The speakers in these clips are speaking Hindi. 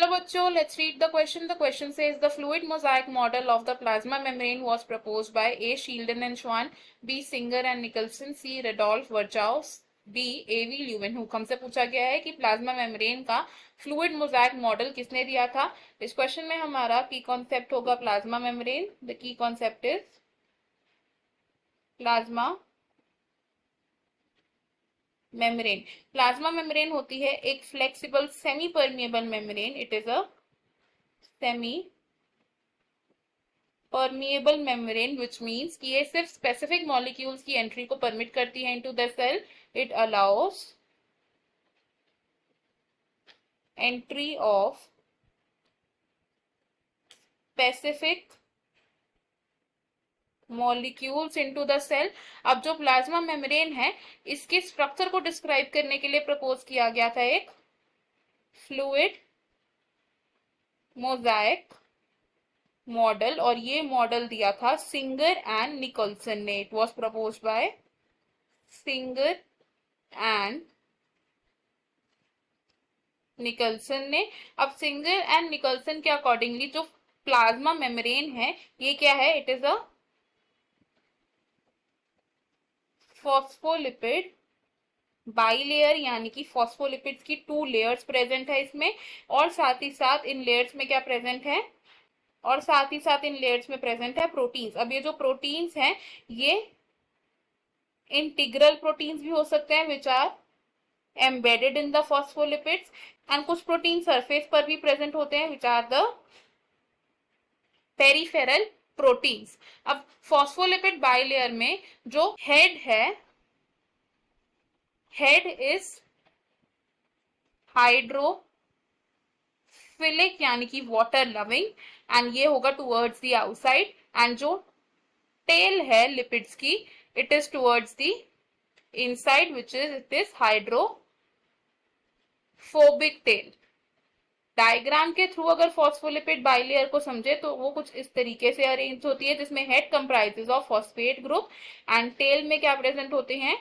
बच्चों, let's read the question. The question says the fluid mosaic model of the plasma membrane was proposed by A. Sheldon and Schwann, B. Singer and Nicholson, C. Rudolf Virchow, D. A.V. Leeuwenhoek. हमसे पूछा गया है कि प्लाज्मा मेम्ब्रेन का फ्लूइड मोजाइक मॉडल किसने दिया था। इस क्वेश्चन में हमारा की कॉन्सेप्ट होगा plasma membrane. The key concept is plasma membrane. Plasma membrane होती है एक flexible semi permeable membrane. It is a semi permeable membrane which means कि ये सिर्फ स्पेसिफिक मॉलिक्यूल्स की एंट्री को परमिट करती है into the cell. It allows entry of specific molecules into the cell. अब जो प्लाज्मा मेम्ब्रेन है इसके स्ट्रक्चर को डिस्क्राइब करने के लिए प्रपोज किया गया था एक फ्लूइड मोजाइक मॉडल, और ये मॉडल दिया था सिंगर एंड निकोलसन ने। It was proposed by Singer and Nicolson ने। अब सिंगर एंड निकोलसन के अकॉर्डिंगली जो प्लाज्मा मेम्ब्रेन है ये क्या है, it is a phospholipid bilayer, यानी कि फॉस्फोलिपिड्स की 2 लेयर्स प्रेजेंट है इसमें, और साथ ही साथ इन लेयर्स में क्या प्रेजेंट है, और साथ ही साथ इन लेयर्स में प्रेजेंट है प्रोटीन्स। अब ये जो प्रोटीन्स हैं ये इंटीग्रल प्रोटीन्स भी हो सकते हैं which are embedded in the phospholipids, and कुछ प्रोटीन सरफेस पर भी प्रेजेंट होते हैं which are the peripheral proteins. अब फॉस्फोलिपिड बाइलेयर में जो हेड है, हेड इज हाइड्रोफिलिक यानी कि वाटर लविंग, एंड ये होगा टुवर्ड्स द आउटसाइड, एंड जो टेल है लिपिड्स की it is towards the inside which is it is hydrophobic tell. Diagram के थ्रू अगर फॉस्फोलिपिड बाइलेयर को समझे तो वो कुछ इस तरीके से अरेंज होती है, जिसमें head comprises of phosphate group and tail में क्या प्रेजेंट होते हैं,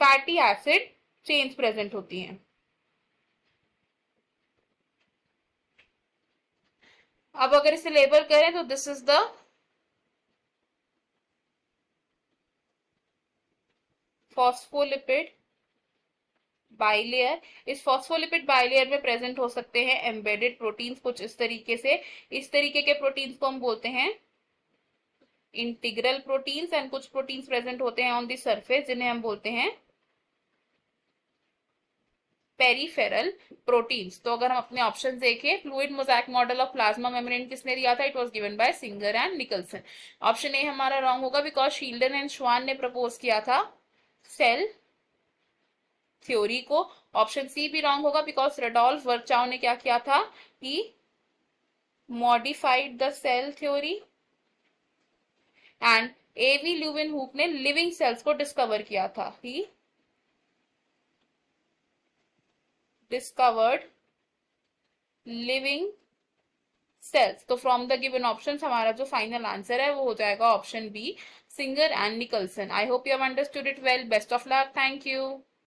फैटी एसिड चेन्स प्रेजेंट होती हैं। अब अगर इसे लेबल करें तो this is the phospholipid bilayer. इस फॉस्फोलिपिड बाइलेयर में प्रेजेंट हो सकते हैं एम्बेडेड प्रोटीन्स कुछ इस तरीके से। इस तरीके के प्रोटीन्स को हम बोलते हैं इंटीग्रल प्रोटीन्स, एंड कुछ प्रोटीन्स प्रेजेंट होते हैं ऑन द सरफेस जिन्हें हम बोलते हैं पेरिफेरल प्रोटीन्स। तो अगर हम अपने ऑप्शन देखें, fluid mosaic model of plasma membrane किसने दिया था, it was given by Singer and Nicolson. Option A हमारा रॉन्ग होगा बिकॉज शील्डन एंड श्वान ने प्रपोज किया था सेल थ्योरी को। ऑप्शन सी भी रॉन्ग होगा बिकॉज रडोल्फ वर्चाउ ने क्या किया था, he modified the cell theory, and एवी ल्यूवेनहुक ने लिविंग सेल्स को डिस्कवर किया था, ही डिस्कवर्ड लिविंग सेल्स। तो फ्रॉम द गिवन ऑप्शंस हमारा जो फाइनल आंसर है वो हो जाएगा option B, Singer and Nicolson. I hope you have understood it well. Best of luck. Thank you.